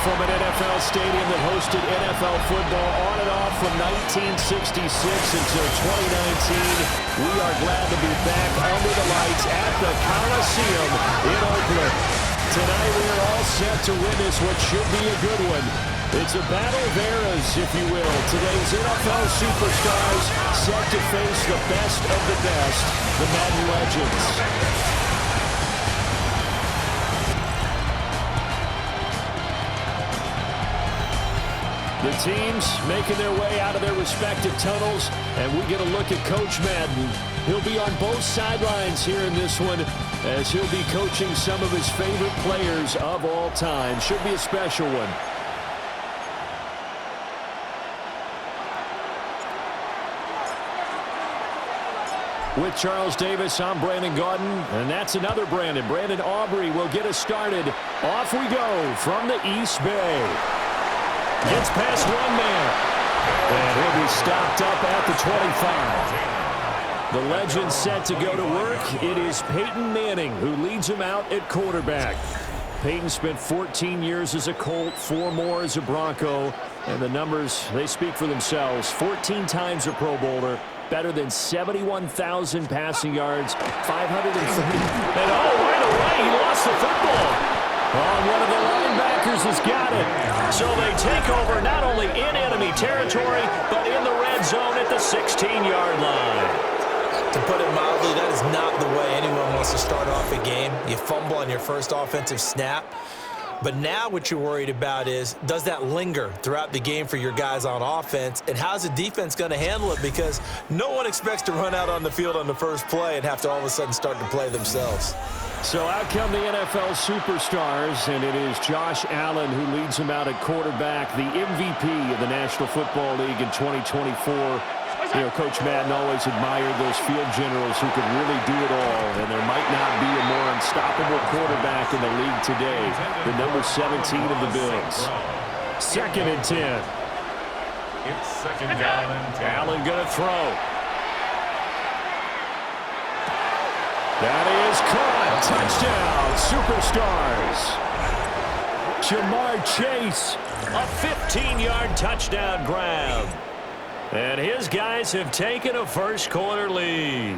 from an NFL stadium that hosted NFL football on and off from 1966 until 2019. We are glad to be back under the lights at the Coliseum in Oakland. Tonight we are all set to witness what should be a good one. It's a battle of eras, if you will. Today's NFL superstars set to face the best of the best, the Madden legends. The teams making their way out of their respective tunnels, and we get a look at Coach Madden. He'll be on both sidelines here in this one, as he'll be coaching some of his favorite players of all time. Should be a special one. With Charles Davis, I'm Brandon Gaudin, and that's another Brandon. Brandon Aubrey will get us started. Off we go from the East Bay. Gets past one man, and he'll be stopped up at the 25. The legend set to go to work. It is Peyton Manning who leads him out at quarterback. Peyton spent 14 years as a Colt, 4 more as a Bronco, and the numbers, they speak for themselves. 14 times a Pro Bowler, better than 71,000 passing yards, 530. And right away, he lost the football. One of the linebackers has got it. So they take over not only in enemy territory, but in the red zone at the 16-yard line. To put it mildly, that is not the way anyone wants to start off a game. You fumble on your first offensive snap. But now what you're worried about is, does that linger throughout the game for your guys on offense? And how's the defense going to handle it? Because no one expects to run out on the field on the first play and have to all of a sudden start to play themselves. So out come the NFL superstars, and it is Josh Allen who leads them out at quarterback, the MVP of the National Football League in 2024. You know, Coach Madden always admired those field generals who could really do it all, and there might not be a more unstoppable quarterback in the league today than number 17 of the Bills. 2nd and 10. It's second down and 10. Allen going to throw. That is caught. Touchdown, Superstars. Jamar Chase, a 15-yard touchdown grab. And his guys have taken a first-quarter lead.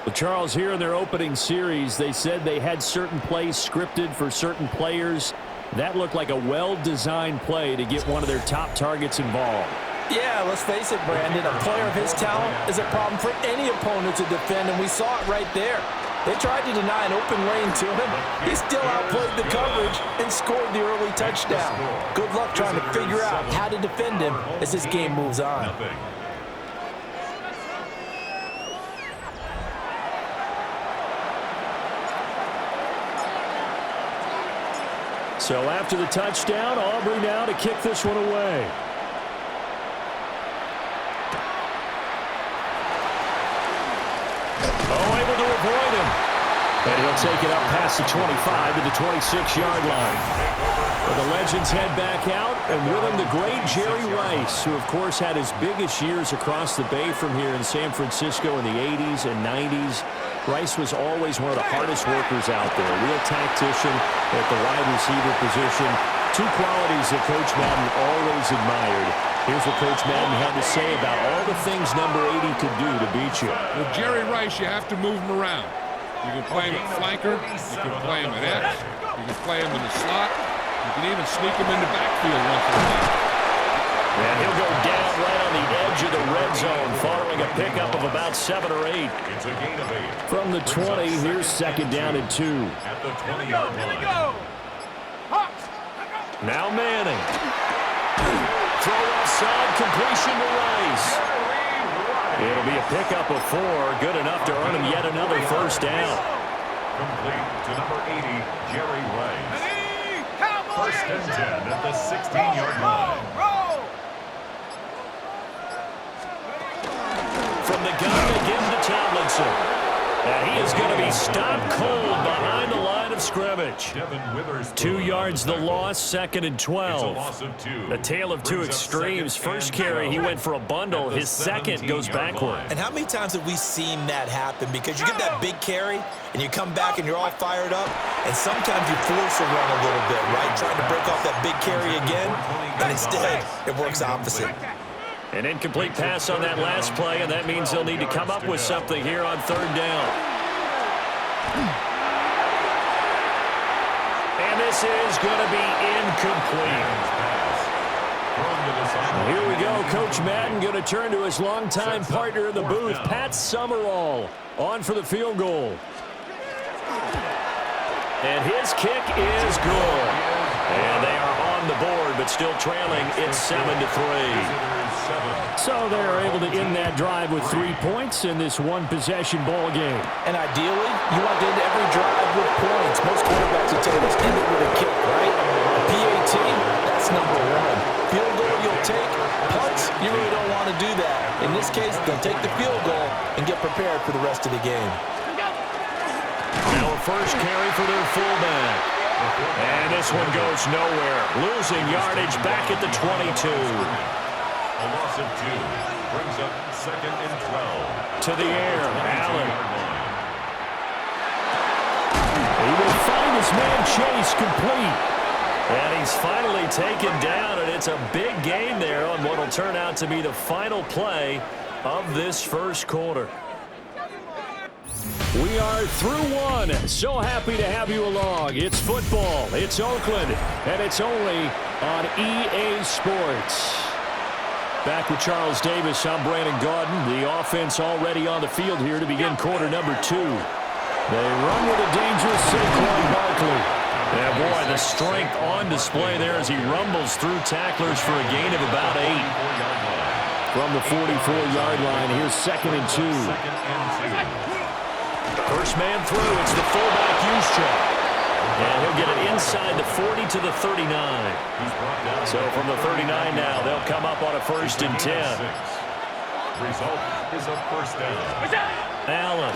Well, Charles, here in their opening series, they said they had certain plays scripted for certain players. That looked like a well-designed play to get one of their top targets involved. Yeah, let's face it, Brandon. A player of his talent is a problem for any opponent to defend, and we saw it right there. They tried to deny an open lane to him. He still outplayed the coverage and scored the early touchdown. Good luck trying to figure out how to defend him as this game moves on. So after the touchdown, Aubrey now to kick this one away. Able to avoid him. And he'll take it up past the 25 to the 26-yard line. Well, the legends head back out, and with him the great Jerry Rice, who of course had his biggest years across the bay from here in San Francisco in the 80s and 90s. Rice was always one of the hardest workers out there, a real tactician at the wide receiver position. 2 qualities that Coach Madden always admired. Here's what Coach Madden had to say about all the things number 80 could do to beat you. With Jerry Rice, you have to move him around. You can play him at flanker, you can play him at X, you can play him in the slot, you can even sneak him in the backfield once in a while. And he'll go down right on the edge of the red zone following a pickup of about 7 or 8. It's a gain of 8. From the 20, here's 2nd down and 2. At the 20-yard line. Now Manning. Throw offside, completion to Rice. It'll be a pickup of 4, good enough to earn him yet another first down. Complete to number 80, Jerry Rice. 1st and 10 at the 16-yard line. From the gun, they give him to Tomlinson. And he is going to be stopped cold behind the line of scrimmage. 2 yards the loss, 2nd and 12. A tale of two extremes. First carry, he went for a bundle. His second goes backward. And how many times have we seen that happen? Because you get that big carry, and you come back and you're all fired up, and sometimes you force a run a little bit, right? Trying to break off that big carry again, and instead it works opposite. An incomplete pass on that last play, and that means they'll need to come up with something here on 3rd down. And this is going to be incomplete. Here we go. Coach Madden going to turn to his longtime partner in the booth, Pat Summerall, on for the field goal. And his kick is good. And they are on the board, but still trailing. It's 7-3. So they're able to end that drive with 3 points in this one-possession ball game. And ideally, you want to end every drive with points. Most quarterbacks will tell you just end it with a kick, right? A PAT, that's number 1. Field goal you'll take. Punts, you really don't want to do that. In this case, they'll take the field goal and get prepared for the rest of the game. Now a first carry for their fullback. And this one goes nowhere. Losing yardage back at the 22. A loss of 2 brings up 2nd and 12. To the air, Allen. He will find his man Chase complete. And he's finally taken down, and it's a big gain there on what will turn out to be the final play of this first quarter. We are through one. So happy to have you along. It's football, it's Oakland, and it's only on EA Sports. Back with Charles Davis, I'm Brandon Gaudin. The offense already on the field here to begin quarter number 2. They run with a dangerous Saquon Barkley. Yeah, boy, the strength on display there as he rumbles through tacklers for a gain of about 8. From the 44-yard line, here's 2nd and 2. First man through, it's the fullback Juszczyk. And he'll get it inside the 40 to the 39. So from the 39 now, they'll come up on a 1st and 10. Result is a first down. Allen.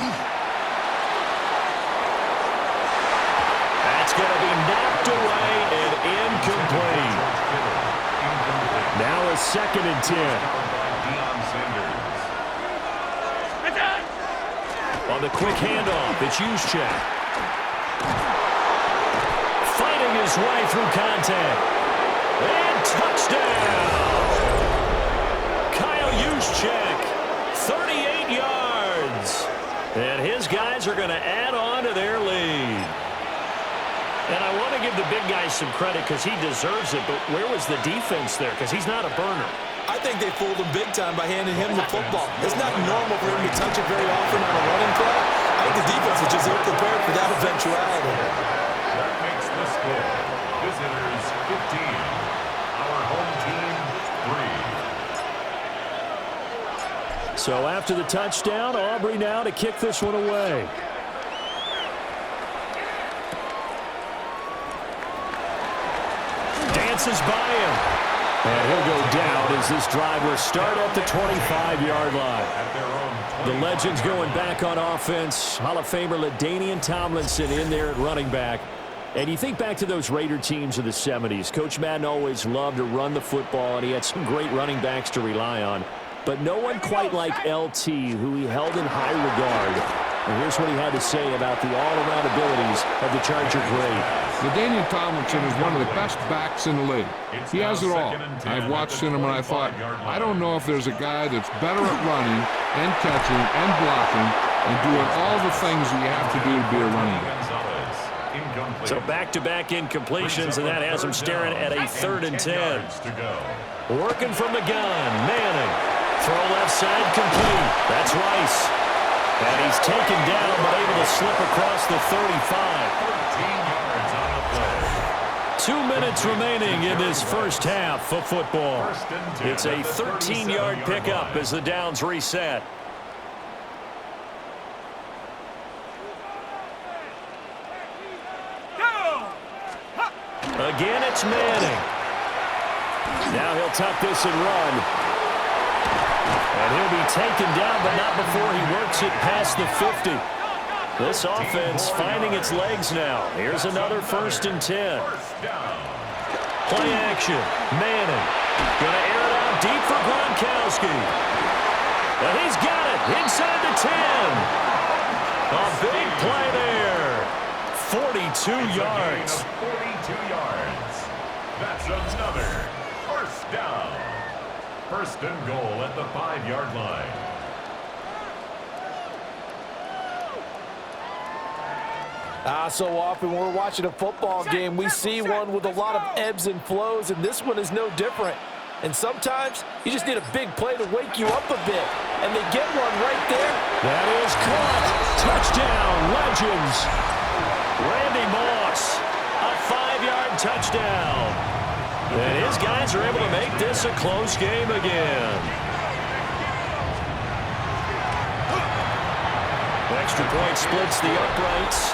That's going to be knocked away and incomplete. Now a 2nd and 10. On the quick handoff, it's Juszczyk. Fighting his way through contact. And touchdown! Kyle Juszczyk, 38 yards. And his guys are going to add on to their lead. And I want to give the big guy some credit because he deserves it, but where was the defense there? Because he's not a burner. I think they fooled him big time by handing him the football. It's not normal for him to touch it very often on a running play. I think the defense was just ill-prepared for that eventuality. That makes the score. Visitors 15. Our home team 3. So after the touchdown, Aubrey now to kick this one away. Dances by him. And he'll go down as this drive will start at the 25-yard line. The Legends going back on offense. Hall of Famer LaDainian Tomlinson in there at running back. And you think back to those Raider teams of the 70s. Coach Madden always loved to run the football, and he had some great running backs to rely on. But no one quite like LT, who he held in high regard. And here's what he had to say about the all-around abilities of the Charger great. LaDainian Tomlinson is one of the best backs in the league. He has it all. I've watched him and I thought, I don't know if there's a guy that's better at running and catching and blocking and doing all the things that you have to do to be a running back. So back-to-back incompletions, and that has him staring at a 3rd and 10. Working from the gun, Manning. Throw left side complete. That's Rice. And he's taken down but able to slip across the 35. 2 minutes remaining in this first half of football. It's a 13-yard pickup as the downs reset. Again, it's Manning. Now he'll tuck this and run. And he'll be taken down, but not before he works it past the 50. This offense finding its legs now. Here's another 1st and 10. Play action. Manning. Going to air it out deep for Gronkowski. And he's got it inside the 10. A big play there. 42 yards. 42 yards. That's another 1st down. 1st and goal at the 5-yard line. So often when we're watching a football game, we see one with a lot of ebbs and flows, and this one is no different. And sometimes you just need a big play to wake you up a bit, and they get one right there. That is caught. Touchdown, Legends. Randy Moss, a 5-yard touchdown. And his guys are able to make this a close game again. Extra point splits the uprights.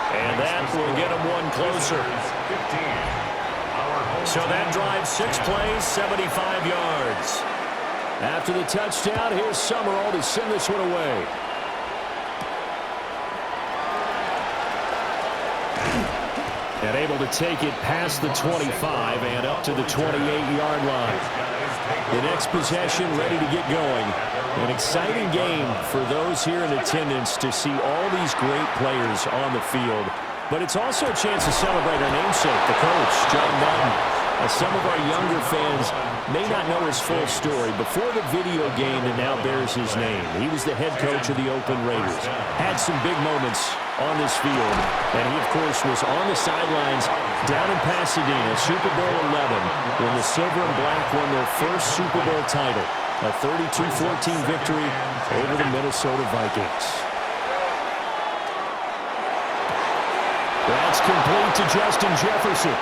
And that will get them one closer. So that drives 6 plays, 75 yards. After the touchdown, here's Summerall to send this one away. And able to take it past the 25 and up to the 28-yard line. The next possession ready to get going. An exciting game for those here in attendance to see all these great players on the field. But it's also a chance to celebrate our namesake, the coach, John Madden. Some of our younger fans may not know his full story. Before the video game that now bears his name, he was the head coach of the Oakland Raiders. Had some big moments on this field. And he, of course, was on the sidelines down in Pasadena, Super Bowl 11, when the Silver and Black won their first Super Bowl title. A 32-14 victory over the Minnesota Vikings. That's complete to Justin Jefferson.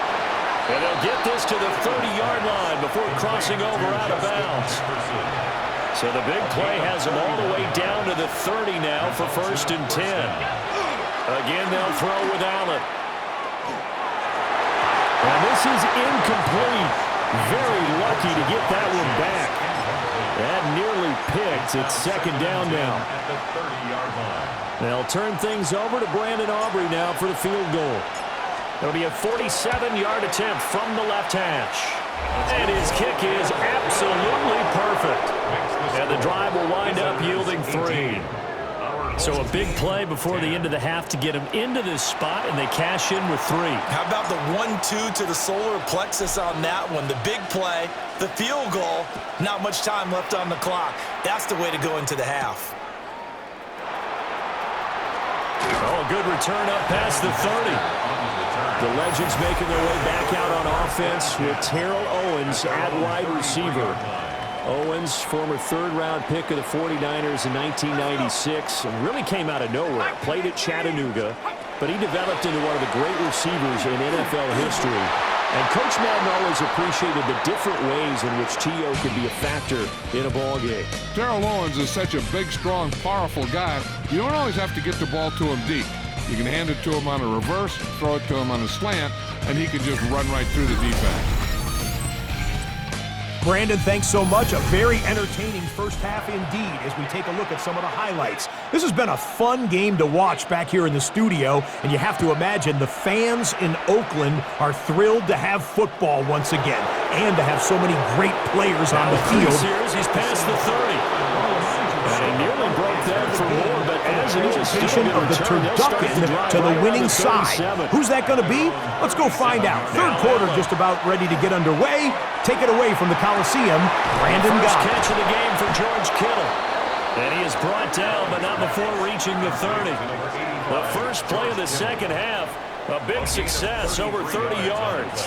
And they'll get this to the 30-yard line before crossing over out of bounds. So the big play has them all the way down to the 30 now for 1st and 10. Again, they'll throw with Allen. And this is incomplete. Very lucky to get that one back. That nearly picked. It's 2nd down now. They'll turn things over to Brandon Aubrey now for the field goal. It'll be a 47-yard attempt from the left hash. And his kick is absolutely perfect. And the drive will wind up yielding 3. So a big play before the end of the half to get him into this spot, and they cash in with 3. How about the 1-2 to the solar plexus on that one? The big play, the field goal, not much time left on the clock. That's the way to go into the half. Oh, good return up past the 30. The Legends making their way back out on offense with Terrell Owens at wide receiver. Owens, former 3rd-round pick of the 49ers in 1996, and really came out of nowhere. Played at Chattanooga, but he developed into one of the great receivers in NFL history. And Coach Madden always appreciated the different ways in which T.O. could be a factor in a ball game. Terrell Owens is such a big, strong, powerful guy. You don't always have to get the ball to him deep. You can hand it to him on a reverse, throw it to him on a slant, and he can just run right through the defense. Brandon, thanks so much. A very entertaining first half indeed as we take a look at some of the highlights. This has been a fun game to watch back here in the studio, and you have to imagine the fans in Oakland are thrilled to have football once again and to have so many great players on the field. He's past the 30. And he nearly broke that for more, but as it is, of the turducken to the winning side. Who's that going to be? Let's go find out. Third quarter just about ready to get underway. Take it away from the Coliseum, Brandon Gott. Catch of the game for George Kittle. And he is brought down, but not before reaching the 30. The first play of the second half, a big success, over 30 yards.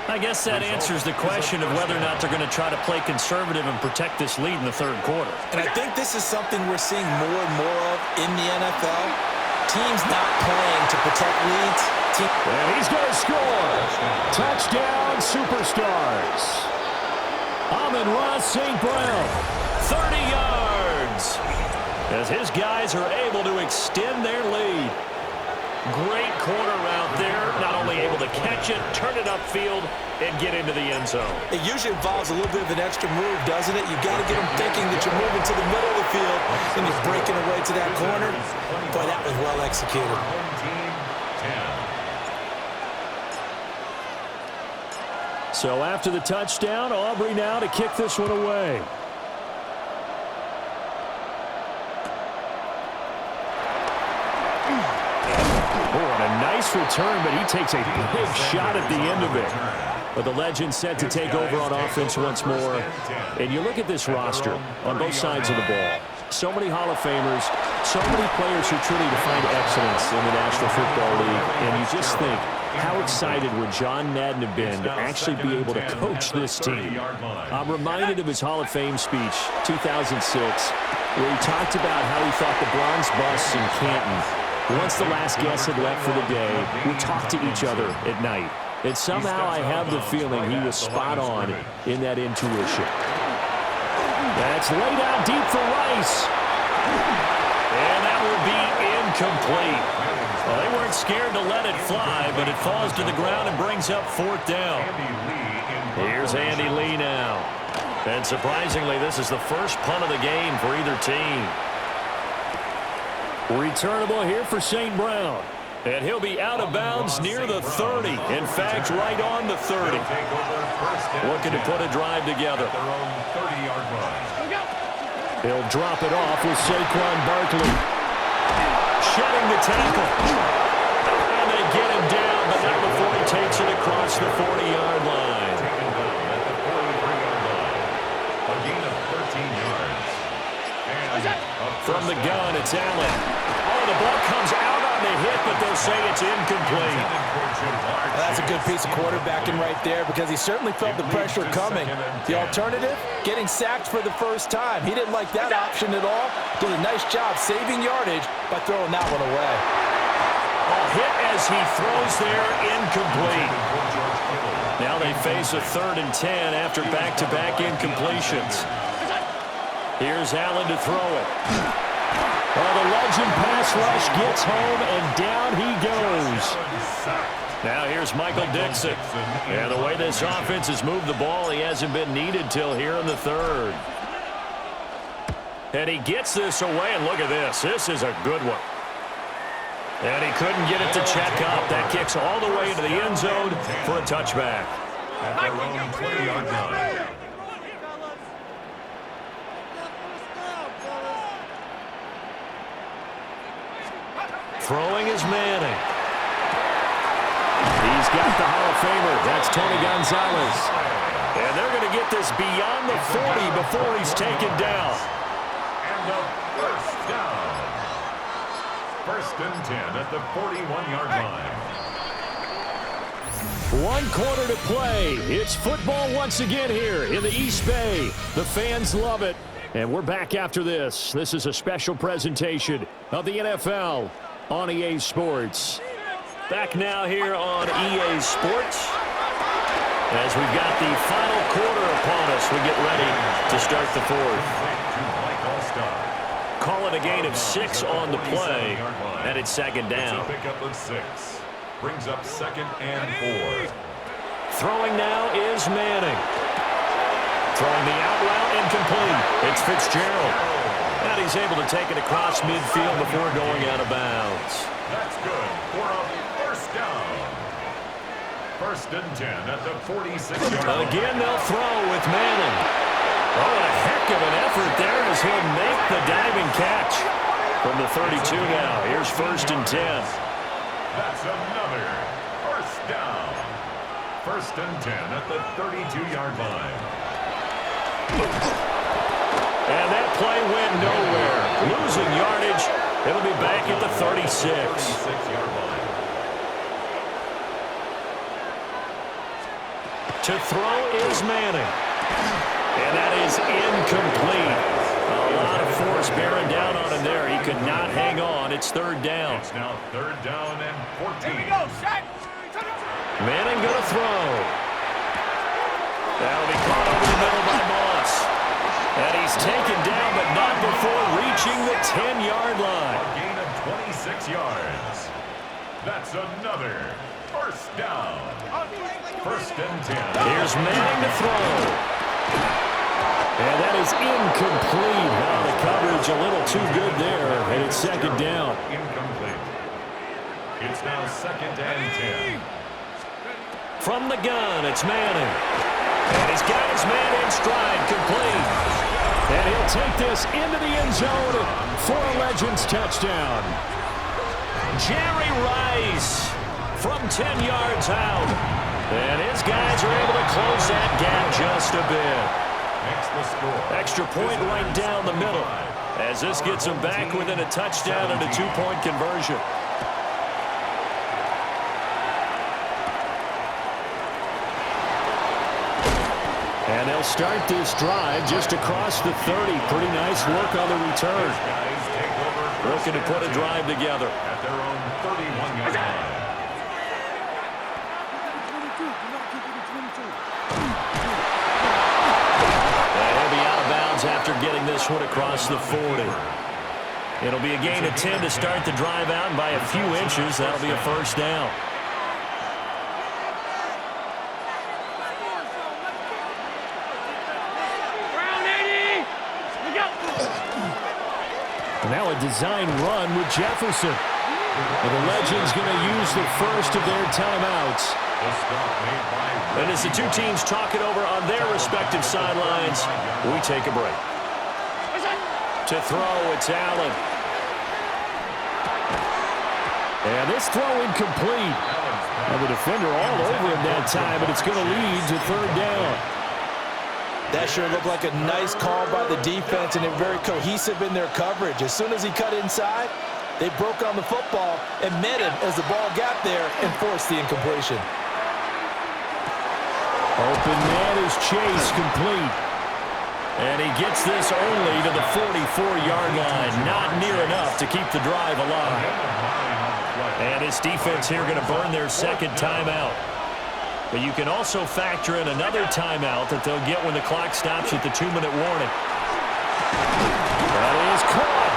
I guess that answers the question of whether or not they're going to try to play conservative and protect this lead in the third quarter. And I think this is something we're seeing more and more of in the NFL. Teams not playing to protect leads. And he's going to score. Touchdown, Superstars. Amon-Ra St. Brown, 30 yards. As his guys are able to extend their lead. Great corner out there, not only able to catch it, turn it upfield, and get into the end zone. It usually involves a little bit of an extra move, doesn't it? You've got to get them thinking that you're moving to the middle of the field and you're breaking away to that corner. Boy, that was well executed. So after the touchdown, Aubrey now to kick this one away. A nice return, but he takes a big shot at the end of it. But the legend set to take over on offense once more. And you look at this roster on both sides of the ball. So many Hall of Famers, so many players who truly define excellence in the National Football League. And you just think, how excited would John Madden have been to actually be able to coach this team? I'm reminded of his Hall of Fame speech, 2006, where he talked about how he thought the bronze busts in Canton, once the last guest had left for the day, would talk to each other at night. And somehow I have the feeling he was spot on in that intuition. That's laid out deep for Rice. And that will be incomplete. Well, they weren't scared to let it fly, but it falls to the ground and brings up fourth down. Here's Andy Lee now. And surprisingly, this is the first punt of the game for either team. Returnable here for St. Brown. And he'll be out of bounds near the 30. In fact, right on the 30. Looking to put a drive together. He'll drop it off with Saquon Barkley. Shedding the tackle. And they get him down, but not before he takes it across the 40-yard line. A gain of 13 yards. From the gun, it's Allen. Oh, the ball comes out on the hit, but they'll say it's incomplete. That's a good piece of quarterbacking right there because he certainly felt the pressure coming. The alternative, getting sacked for the first time. He didn't like that option at all. Did a nice job saving yardage by throwing that one away. A hit as he throws there, incomplete. Now they face a 3rd and 10 after back-to-back incompletions. Here's Allen to throw it. Well, the legend pass rush gets home, and down he goes. Now here's Michael Dixon. And the way this offense has moved the ball, he hasn't been needed till here in the 3rd. And he gets this away, and look at this. This is a good one. And he couldn't get it to check up. That kicks all the way into the end zone for a touchback. At their own 20-yard line. Throwing is Manning. He's got the Hall of Famer. That's Tony Gonzalez. And they're going to get this beyond the 40 before he's taken down. And a first down. 1st and 10 at the 41-yard line. 1 quarter to play. It's football once again here in the East Bay. The fans love it. And we're back after this. This is a special presentation of the NFL on EA Sports. Back now here on EA Sports. As we've got the final quarter upon us, we get ready to start the 4th. Call it a gain of 6 on the play, and it's 2nd down. It's a pickup of 6. Brings up 2nd and 4. Throwing now is Manning. Throwing the out route incomplete. It's Fitzgerald. And he's able to take it across midfield before going out of bounds. That's good for a first down. 1st and 10 at the 46-yard line. Again, they'll throw with Manning. Oh, a heck of an effort there as he'll make the diving catch. From the 32 now, here's 1st and 10. That's another first down. 1st and 10 at the 32-yard line. And that play went nowhere. Losing yardage. It'll be back at the 36. 36-yard line. To throw is Manning. And that is incomplete. A lot of force bearing down on him there. He could not hang on. It's 3rd down. It's now 3rd down and 14. Manning going to throw. That'll be caught over the middle by Moss. And he's taken down, but not before reaching the 10-yard line. A gain of 26 yards. That's another First down. First and 10. Here's Manning to throw. And that is incomplete. Now the coverage a little too good there, and it's second down. Incomplete. It's now second and 10. From the gun, it's Manning. And he's got his man in stride, complete. And he'll take this into the end zone for a Legends touchdown. Jerry Rice from 10 yards out. And his guys are able to close that gap just a bit. Extra point right down the middle as this gets them back within a touchdown and a two-point conversion. And they'll start this drive just across the 30. Pretty nice work on the return. Looking to put a drive together. At their own 31-yard line. After getting this one across the 40. It'll be a gain of 10 to start the drive out, and by a few inches, that'll be a first down. Now a design run with Jefferson. And the Legends going to use the first of their timeouts. And as the two teams talk it over on their respective sidelines, we take a break. To throw, it's Allen. And this throw incomplete. Now the defender all over him that time, but it's going to lead to third down. That sure looked like a nice call by the defense, and they're very cohesive in their coverage. As soon as he cut inside, they broke on the football and met him as the ball got there and forced the incompletion. Open man is Chase, complete. And he gets this only to the 44-yard line. Not near enough to keep the drive alive. And his defense here going to burn their second timeout. But you can also factor in another timeout that they'll get when the clock stops at the 2-minute warning. That is caught.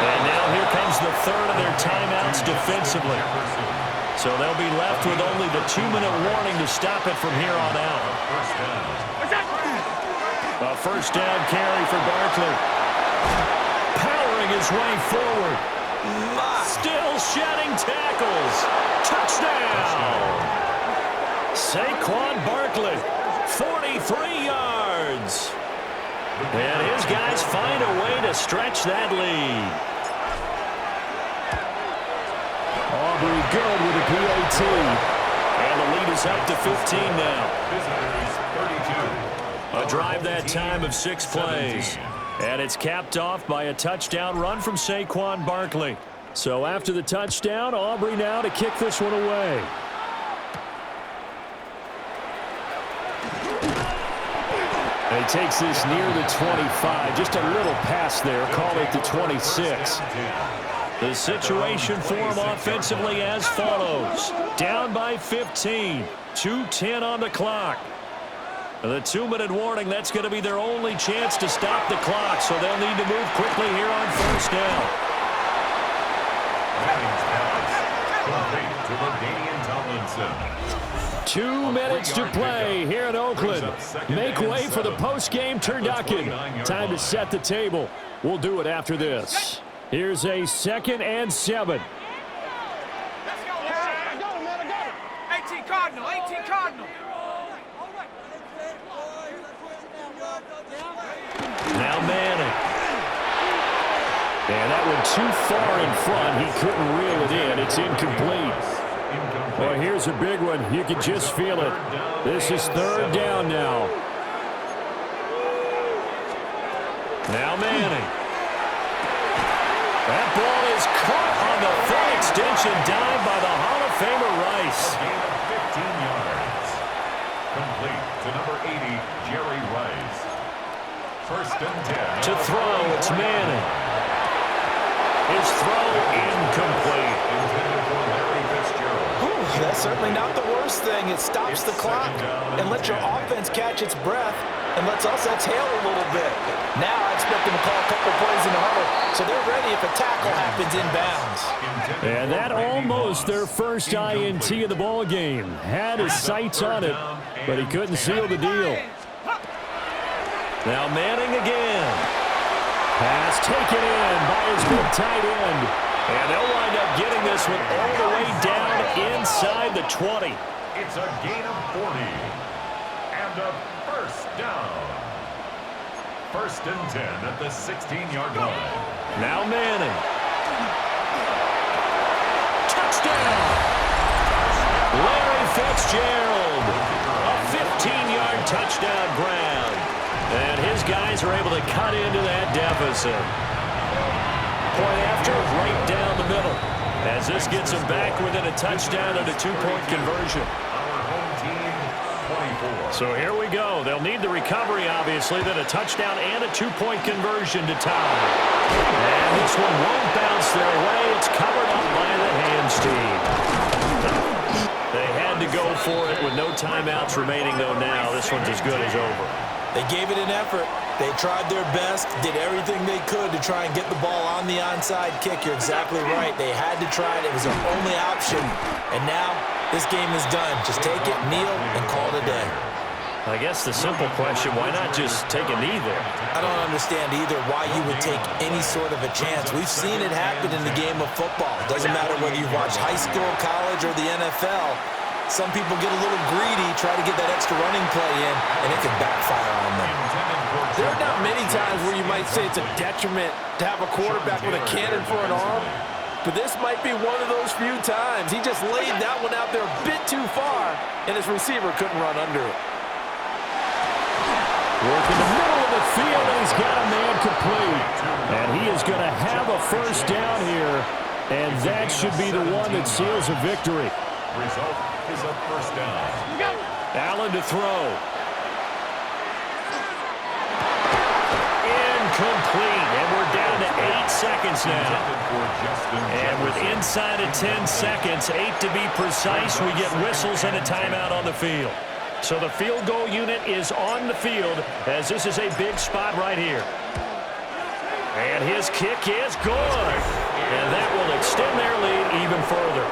And now here comes the third of their timeouts defensively. So they'll be left with only the 2-minute warning to stop it from here on out. A first down carry for Barkley. Powering his way forward. Still shedding tackles. Touchdown. Saquon Barkley, 43 yards. And his guys find a way to stretch that lead. Aubrey good with a PAT. And the lead is up to 15 now. A drive that time of 6 plays. And it's capped off by a touchdown run from Saquon Barkley. So after the touchdown, Aubrey now to kick this one away. And he takes this near the 25. Just a little pass there. Call it the 26. The situation for him offensively as follows. Down by 15. 2:10 on the clock. The 2-minute warning, that's going to be their only chance to stop the clock, so they'll need to move quickly here on first down. Manning's pass complete to LaDainian Tomlinson. 2 minutes to play here in Oakland. Make way for the post-game turducken. Time to set the table. We'll do it after this. Here's a 2nd and 7. Let's go, man. I got him, man. I got him. 18 Cardinal, 18 Cardinal. Now Manning. And that one too far in front. He couldn't reel it in. It's incomplete. Well, here's a big one. You can just feel it. This is third down now. Now Manning. That ball is caught on the full extension dive by the Hall of Famer Rice. Gain of 15 yards. Complete to number 80, Jerry Rice. First and 10. To throw, it's Manning. His throw incomplete. Intended for Larry Fitzgerald. That's certainly not the worst thing. It stops the clock and lets your offense catch its breath and lets us exhale a little bit. Now I expect them to call a couple plays in the huddle, so they're ready if a tackle tackle happens inbounds. And that almost their first INT of the ball game. Had his sights on it, but he couldn't seal the deal. Now Manning again. Pass taken in by his big tight end. And they'll wind up getting this one all the way down inside the 20. It's a gain of 40. And a first down. 1st and 10 at the 16-yard line. Now Manning. Touchdown! Larry Fitzgerald. A 15-yard touchdown grab. And his guys are able to cut into that deficit. Point after, right down the middle. As this gets them back within a touchdown and a 2-point conversion. Our home team, 24. So here we go. They'll need the recovery, obviously, then a touchdown and a 2-point conversion to tie. And this one won't bounce their way. It's covered up by the hands team. They had to go for it with no timeouts remaining, though, now. This one's as good as over. They gave it an effort. They tried their best, did everything they could to try and get the ball on the onside kick. You're exactly right. They had to try it. It was their only option. And now this game is done. Just take it, kneel, and call it a day. I guess the simple question, why not just take a knee there? I don't understand either why you would take any sort of a chance. We've seen it happen in the game of football. It doesn't matter whether you watch high school, college, or the NFL. Some people get a little greedy, try to get that extra running play in, and it can backfire on them. There are not many times where you might say it's a detriment to have a quarterback with a cannon for an arm, but this might be one of those few times. He just laid that one out there a bit too far, and his receiver couldn't run under it. Work in the middle of the field, and he's got a man complete. And he is going to have a first down here, and that should be the one that seals a victory. Result is a first down. Allen to throw. Incomplete, and we're down to 8 seconds now. And with inside of 10 seconds, 8 to be precise, we get whistles and a timeout on the field. So the field goal unit is on the field as this is a big spot right here. And his kick is good. And that will extend their lead even further.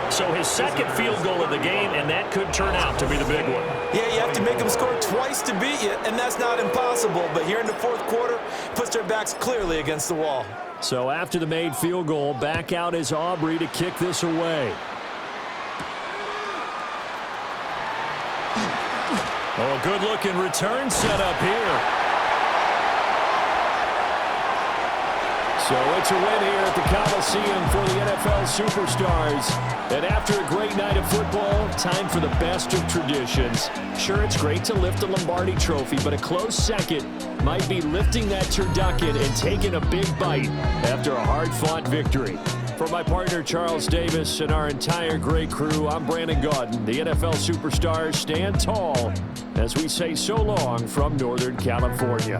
So his second field goal of the game, and that could turn out to be the big one. Yeah, you have to make them score twice to beat you, and that's not impossible. But here in the fourth quarter, puts their backs clearly against the wall. So after the made field goal, back out is Aubrey to kick this away. Oh, a good-looking return set up here. So it's a win here at the Coliseum for the NFL Superstars. And after a great night of football, time for the best of traditions. Sure, it's great to lift the Lombardi Trophy, but a close second might be lifting that turducken and taking a big bite after a hard-fought victory. For my partner, Charles Davis, and our entire great crew, I'm Brandon Gaudin. The NFL Superstars stand tall as we say so long from Northern California.